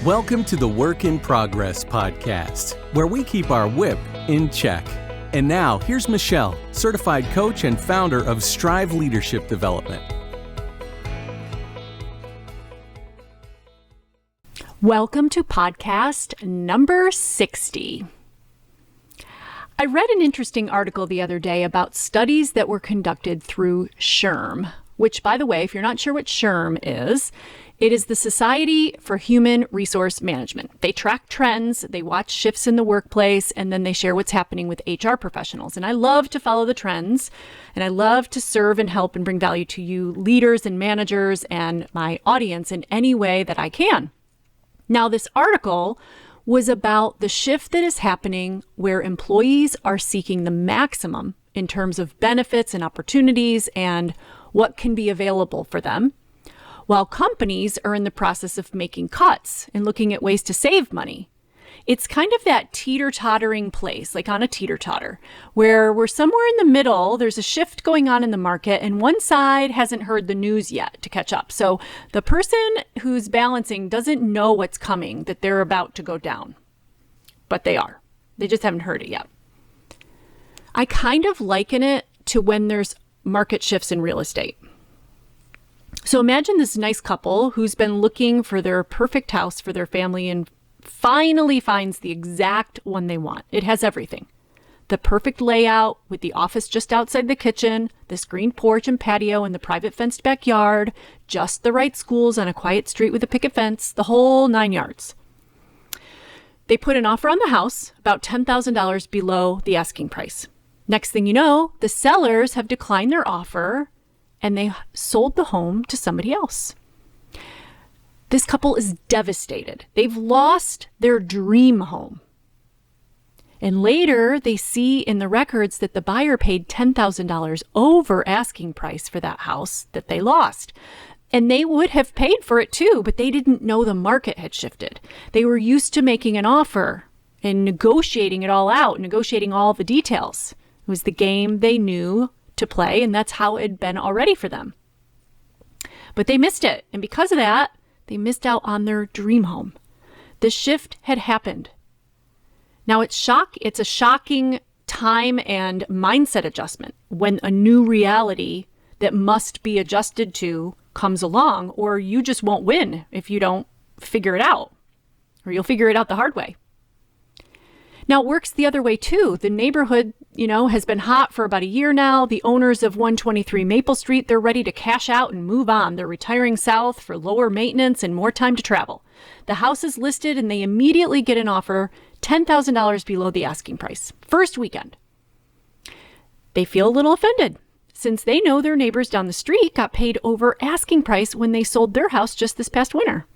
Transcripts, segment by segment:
Welcome to the Work in Progress podcast, where we keep our whip in check. And now, here's Michelle, certified coach and founder of Strive Leadership Development. Welcome to podcast number 60. I read an interesting article the other day about studies that were conducted through SHRM, which, by the way, if you're not sure what SHRM is, it is the Society for Human Resource Management. They track trends, they watch shifts in the workplace, and then they share what's happening with HR professionals. And I love to follow the trends, and I love to serve and help and bring value to you leaders and managers and my audience in any way that I can. Now, this article was about the shift that is happening where employees are seeking the maximum in terms of benefits and opportunities and what can be available for them, while companies are in the process of making cuts and looking at ways to save money. It's kind of that teeter-tottering place, like on a teeter-totter, where we're somewhere in the middle, there's a shift going on in the market, and one side hasn't heard the news yet to catch up. So the person who's balancing doesn't know what's coming, that they're about to go down. But they are. They just haven't heard it yet. I kind of liken it to when there's market shifts in real estate. So imagine this nice couple who's been looking for their perfect house for their family and finally finds the exact one they want. It has everything. The perfect layout with the office just outside the kitchen, this green porch and patio and the private fenced backyard, just the right schools on a quiet street with a picket fence, the whole 9 yards. They put an offer on the house, about $10,000 below the asking price. Next thing you know, the sellers have declined their offer and they sold the home to somebody else. This couple is devastated. They've lost their dream home. And later, they see in the records that the buyer paid $10,000 over asking price for that house that they lost. And they would have paid for it too, but they didn't know the market had shifted. They were used to making an offer and negotiating it all out, negotiating all the details. It was the game they knew to play, and that's how it had been already for them. But they missed it, and because of that, they missed out on their dream home. The shift had happened. Now it's a shocking time and mindset adjustment when a new reality that must be adjusted to comes along, or you just won't win if you don't figure it out, or you'll figure it out the hard way. Now, it works the other way, too. The neighborhood, has been hot for about a year now. The owners of 123 Maple Street, they're ready to cash out and move on. They're retiring south for lower maintenance and more time to travel. The house is listed, and they immediately get an offer $10,000 below the asking price. First weekend. They feel a little offended, since they know their neighbors down the street got paid over asking price when they sold their house just this past winter.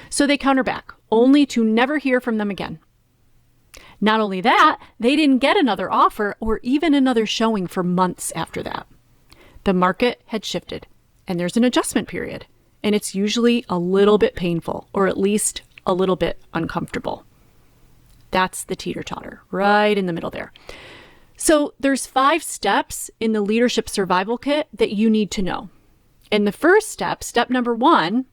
So they counter back, only to never hear from them again. Not only that, they didn't get another offer or even another showing for months after that. The market had shifted, and there's an adjustment period, and it's usually a little bit painful, or at least a little bit uncomfortable. That's the teeter-totter, right in the middle there. So there's 5 steps in the leadership survival kit that you need to know. And the first step number 1,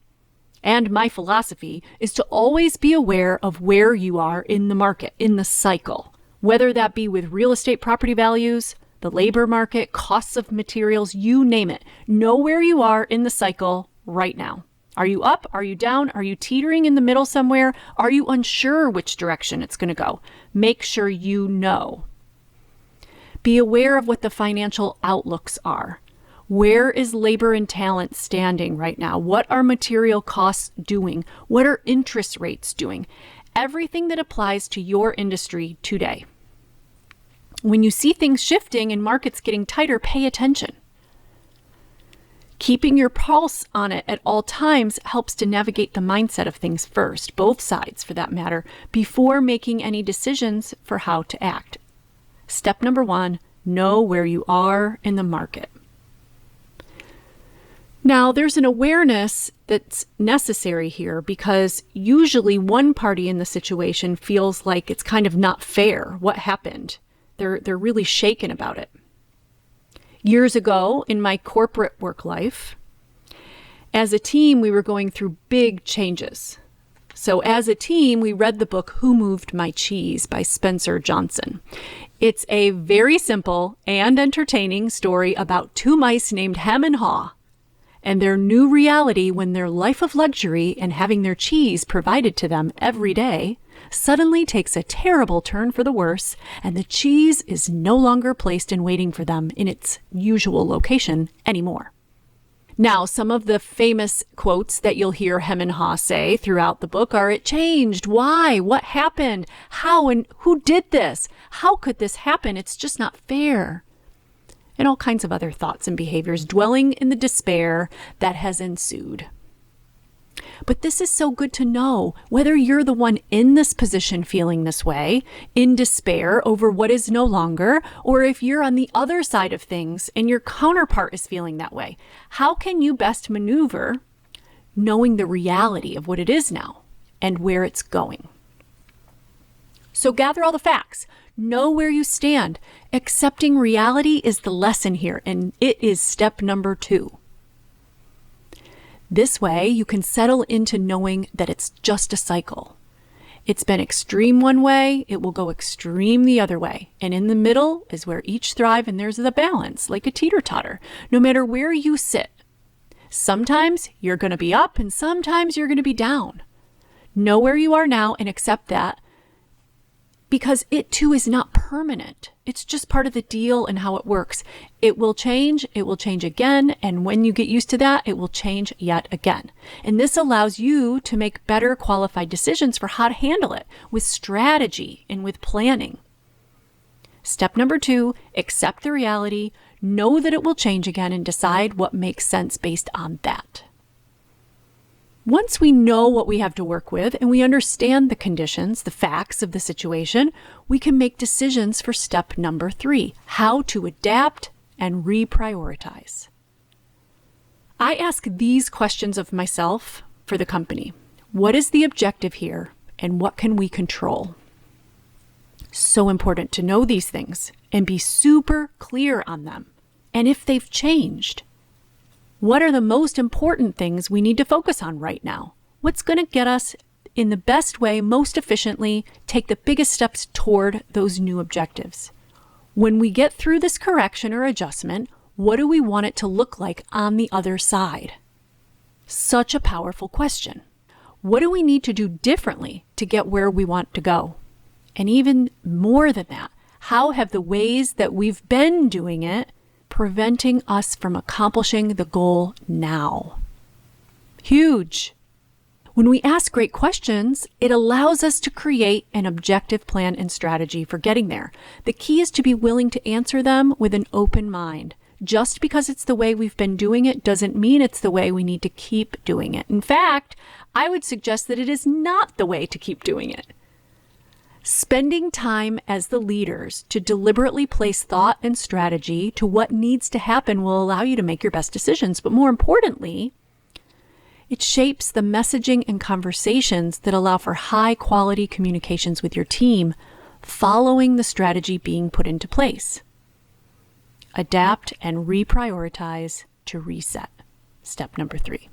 and my philosophy, is to always be aware of where you are in the market, in the cycle, whether that be with real estate property values, the labor market, costs of materials, you name it. Know where you are in the cycle right now. Are you up? Are you down? Are you teetering in the middle somewhere? Are you unsure which direction it's going to go? Make sure you know. Be aware of what the financial outlooks are. Where is labor and talent standing right now? What are material costs doing? What are interest rates doing? Everything that applies to your industry today. When you see things shifting and markets getting tighter, pay attention. Keeping your pulse on it at all times helps to navigate the mindset of things first, both sides for that matter, before making any decisions for how to act. Step number 1, know where you are in the market. Now, there's an awareness that's necessary here because usually one party in the situation feels like it's kind of not fair. What happened? They're really shaken about it. Years ago in my corporate work life, as a team, we were going through big changes. So as a team, we read the book Who Moved My Cheese by Spencer Johnson. It's a very simple and entertaining story about two mice named Hem and Haw and their new reality when their life of luxury and having their cheese provided to them every day suddenly takes a terrible turn for the worse, and the cheese is no longer placed and waiting for them in its usual location anymore. Now, some of the famous quotes that you'll hear Hem and Haw say throughout the book are, "It changed. Why? What happened? How and who did this? How could this happen? It's just not fair." And all kinds of other thoughts and behaviors dwelling in the despair that has ensued. But this is so good to know, whether you're the one in this position feeling this way, in despair over what is no longer, or if you're on the other side of things and your counterpart is feeling that way. How can you best maneuver knowing the reality of what it is now and where it's going? So gather all the facts. Know where you stand. Accepting reality is the lesson here, and it is step number 2. This way, you can settle into knowing that it's just a cycle. It's been extreme one way, it will go extreme the other way. And in the middle is where each thrive, and there's the balance, like a teeter-totter, no matter where you sit. Sometimes you're going to be up, and sometimes you're going to be down. Know where you are now and accept that, because it too is not permanent. It's just part of the deal and how it works. It will change again, and when you get used to that, it will change yet again. And this allows you to make better qualified decisions for how to handle it with strategy and with planning. Step number 2, accept the reality, know that it will change again, and decide what makes sense based on that. Once we know what we have to work with and we understand the conditions, the facts of the situation, we can make decisions for step number 3, how to adapt and reprioritize. I ask these questions of myself for the company. What is the objective here, and what can we control? So important to know these things and be super clear on them. And if they've changed, what are the most important things we need to focus on right now? What's going to get us in the best way, most efficiently, take the biggest steps toward those new objectives? When we get through this correction or adjustment, what do we want it to look like on the other side? Such a powerful question. What do we need to do differently to get where we want to go? And even more than that, how have the ways that we've been doing it preventing us from accomplishing the goal now? Huge. When we ask great questions, it allows us to create an objective plan and strategy for getting there. The key is to be willing to answer them with an open mind. Just because it's the way we've been doing it doesn't mean it's the way we need to keep doing it. In fact, I would suggest that it is not the way to keep doing it. Spending time as the leaders to deliberately place thought and strategy to what needs to happen will allow you to make your best decisions. But more importantly, it shapes the messaging and conversations that allow for high quality communications with your team following the strategy being put into place. Adapt and reprioritize to reset. Step number 3.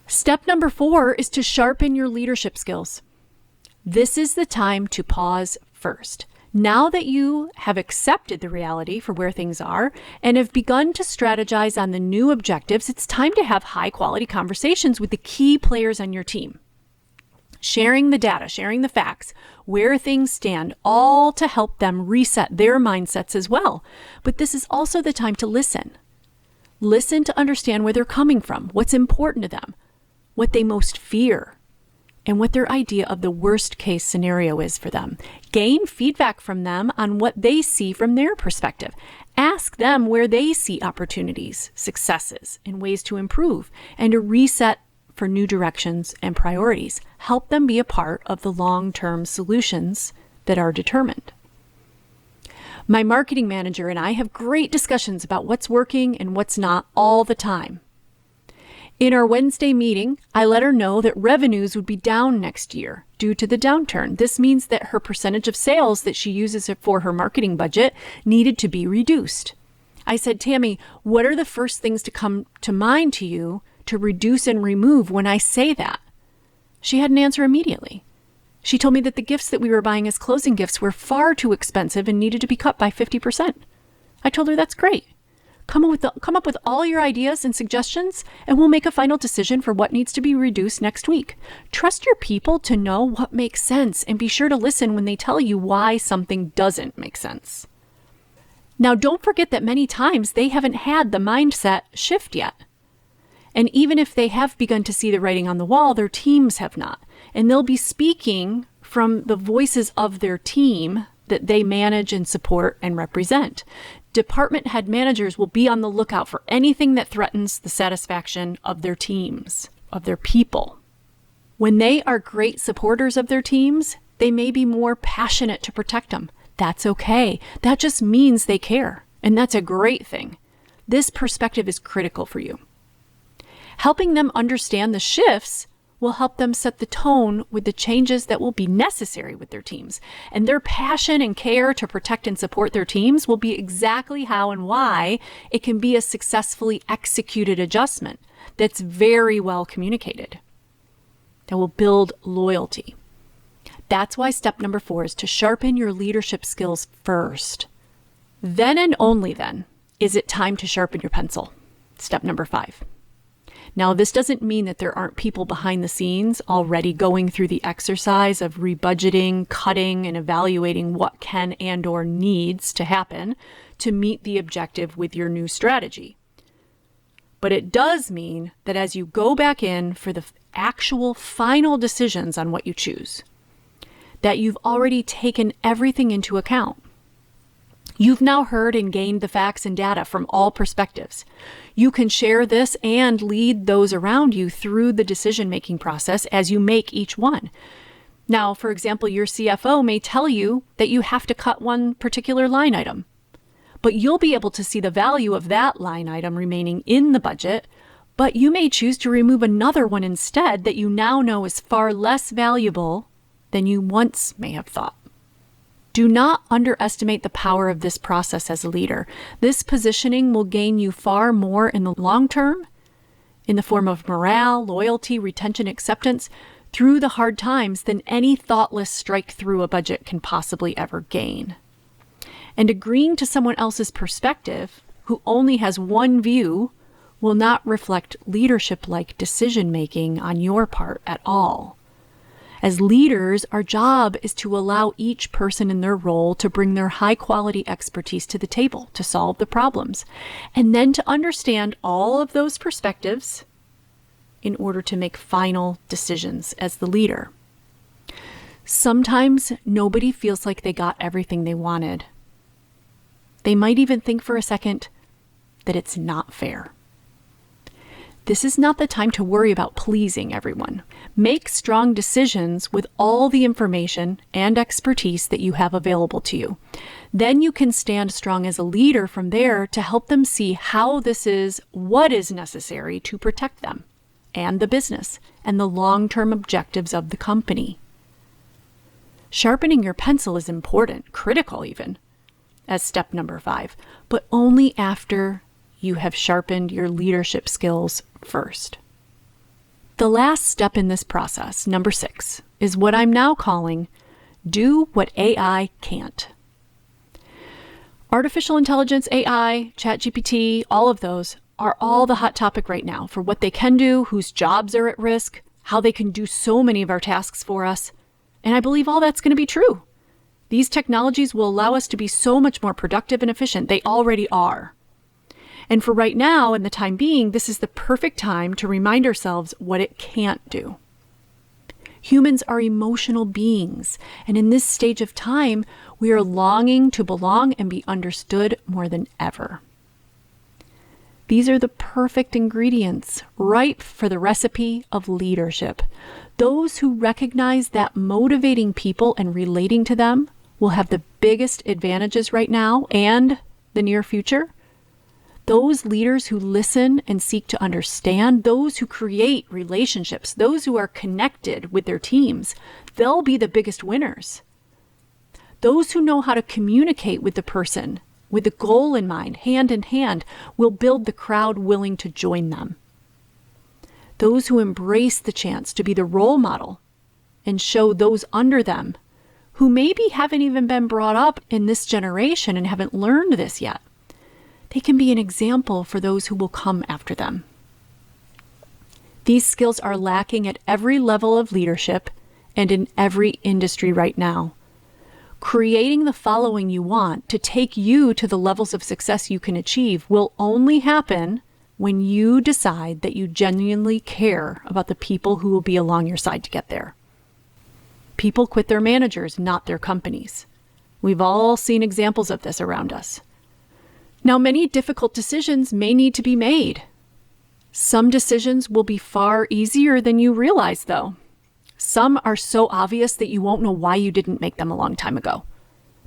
Step number 4 is to sharpen your leadership skills. This is the time to pause first. Now that you have accepted the reality for where things are and have begun to strategize on the new objectives, it's time to have high quality conversations with the key players on your team. Sharing the data, sharing the facts, where things stand, all to help them reset their mindsets as well. But this is also the time to listen. Listen to understand where they're coming from, what's important to them, what they most fear, and what their idea of the worst case scenario is for them. Gain feedback from them on what they see from their perspective. Ask them where they see opportunities, successes, and ways to improve and to reset for new directions and priorities. Help them be a part of the long-term solutions that are determined. My marketing manager and I have great discussions about what's working and what's not all the time. In our Wednesday meeting, I let her know that revenues would be down next year due to the downturn. This means that her percentage of sales that she uses for her marketing budget needed to be reduced. I said, "Tammy, what are the first things to come to mind to you to reduce and remove when I say that? She had an answer immediately. She told me that the gifts that we were buying as closing gifts were far too expensive and needed to be cut by 50%. I told her that's great. Come up with all your ideas and suggestions, and we'll make a final decision for what needs to be reduced next week. Trust your people to know what makes sense, and be sure to listen when they tell you why something doesn't make sense. Now, don't forget that many times they haven't had the mindset shift yet. And even if they have begun to see the writing on the wall, their teams have not. And they'll be speaking from the voices of their team that they manage and support and represent. Department head managers will be on the lookout for anything that threatens the satisfaction of their teams, of their people. When they are great supporters of their teams, they may be more passionate to protect them. That's okay. That just means they care. And that's a great thing. This perspective is critical for you. Helping them understand the shifts will help them set the tone with the changes that will be necessary with their teams. And their passion and care to protect and support their teams will be exactly how and why it can be a successfully executed adjustment that's very well communicated, that will build loyalty. That's why step number 4 is to sharpen your leadership skills first. Then and only then is it time to sharpen your pencil. Step number 5. Now, this doesn't mean that there aren't people behind the scenes already going through the exercise of rebudgeting, cutting, and evaluating what can and or needs to happen to meet the objective with your new strategy. But it does mean that as you go back in for the actual final decisions on what you choose, that you've already taken everything into account. You've now heard and gained the facts and data from all perspectives. You can share this and lead those around you through the decision-making process as you make each one. Now, for example, your CFO may tell you that you have to cut one particular line item, but you'll be able to see the value of that line item remaining in the budget, but you may choose to remove another one instead that you now know is far less valuable than you once may have thought. Do not underestimate the power of this process as a leader. This positioning will gain you far more in the long term, in the form of morale, loyalty, retention, acceptance, through the hard times than any thoughtless strike through a budget can possibly ever gain. And agreeing to someone else's perspective, who only has one view, will not reflect leadership-like decision-making on your part at all. As leaders, our job is to allow each person in their role to bring their high-quality expertise to the table to solve the problems, and then to understand all of those perspectives in order to make final decisions as the leader. Sometimes nobody feels like they got everything they wanted. They might even think for a second that it's not fair. This is not the time to worry about pleasing everyone. Make strong decisions with all the information and expertise that you have available to you. Then you can stand strong as a leader from there to help them see how this is what is necessary to protect them and the business and the long-term objectives of the company. Sharpening your pencil is important, critical even, as step number 5, but only after you have sharpened your leadership skills first. The last step in this process, number 6, is what I'm now calling do what AI can't. Artificial intelligence, AI, ChatGPT, all of those are all the hot topic right now for what they can do, whose jobs are at risk, how they can do so many of our tasks for us. And I believe all that's going to be true. These technologies will allow us to be so much more productive and efficient. They already are. And for right now, in the time being, this is the perfect time to remind ourselves what it can't do. Humans are emotional beings, and in this stage of time, we are longing to belong and be understood more than ever. These are the perfect ingredients, ripe for the recipe of leadership. Those who recognize that motivating people and relating to them will have the biggest advantages right now and the near future. Those leaders who listen and seek to understand, those who create relationships, those who are connected with their teams, they'll be the biggest winners. Those who know how to communicate with the person, with the goal in mind, hand in hand, will build the crowd willing to join them. those who embrace the chance to be the role model and show those under them who maybe haven't even been brought up in this generation and haven't learned this yet. They can be an example for those who will come after them. These skills are lacking at every level of leadership and in every industry right now. Creating the following you want to take you to the levels of success you can achieve will only happen when you decide that you genuinely care about the people who will be along your side to get there. People quit their managers, not their companies. We've all seen examples of this around us. Now, many difficult decisions may need to be made. Some decisions will be far easier than you realize, though. Some are so obvious that you won't know why you didn't make them a long time ago.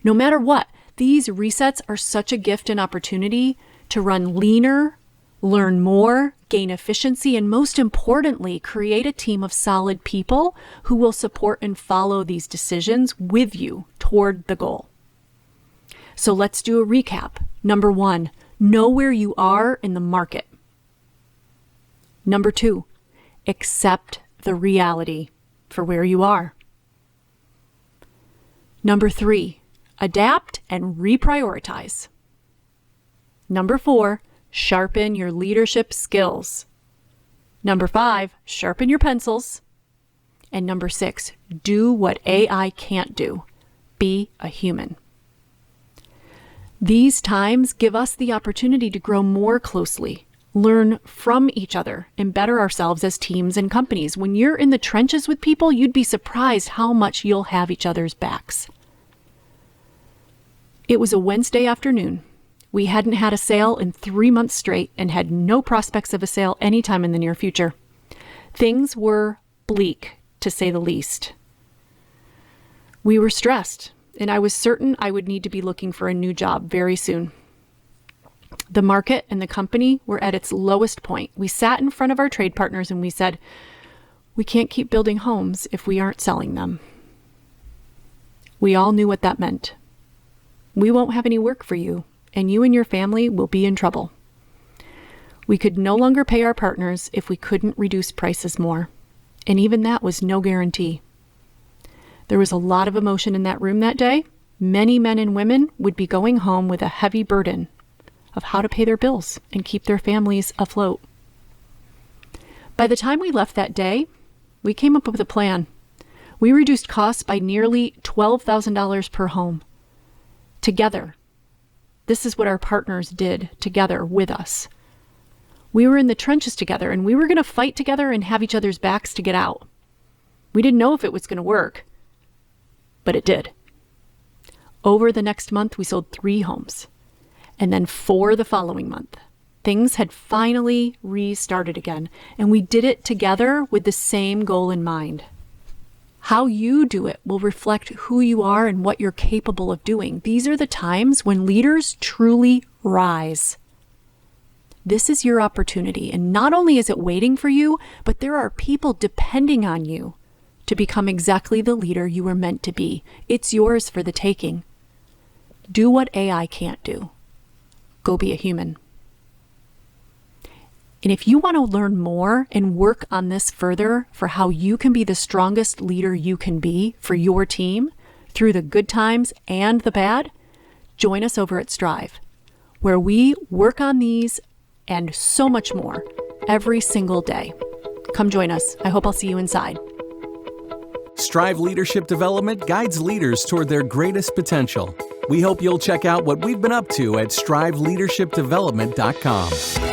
No matter what, these resets are such a gift and opportunity to run leaner, learn more, gain efficiency, and most importantly, create a team of solid people who will support and follow these decisions with you toward the goal. So let's do a recap. Number 1, know where you are in the market. Number 2, accept the reality for where you are. Number 3, adapt and reprioritize. Number 4, sharpen your leadership skills. Number 5, sharpen your pencils. And number 6, do what AI can't do. Be a human. These times give us the opportunity to grow more closely, learn from each other, and better ourselves as teams and companies. When you're in the trenches with people, you'd be surprised how much you'll have each other's backs. It was a Wednesday afternoon. We hadn't had a sale in 3 months straight and had no prospects of a sale anytime in the near future. Things were bleak, to say the least. We were stressed, and I was certain I would need to be looking for a new job very soon. The market and the company were at its lowest point. We sat in front of our trade partners and we said, we can't keep building homes if we aren't selling them. We all knew what that meant. We won't have any work for you, and you and your family will be in trouble. We could no longer pay our partners if we couldn't reduce prices more, and even that was no guarantee. There was a lot of emotion in that room that day. Many men and women would be going home with a heavy burden of how to pay their bills and keep their families afloat. By the time we left that day, we came up with a plan. We reduced costs by nearly $12,000 per home. Together. This is what our partners did together with us. We were in the trenches together, and we were going to fight together and have each other's backs to get out. We didn't know if it was going to work, but it did. Over the next month, we sold 3 homes, and then 4 the following month. Things had finally restarted again, and we did it together with the same goal in mind. How you do it will reflect who you are and what you're capable of doing. These are the times when leaders truly rise. This is your opportunity, and not only is it waiting for you, but there are people depending on you to become exactly the leader you were meant to be. It's yours for the taking. Do what AI can't do. Go be a human. And if you want to learn more and work on this further for how you can be the strongest leader you can be for your team through the good times and the bad, join us over at Strive, where we work on these and so much more every single day. Come join us. I hope I'll see you inside. Strive Leadership Development guides leaders toward their greatest potential. We hope you'll check out what we've been up to at striveleadershipdevelopment.com.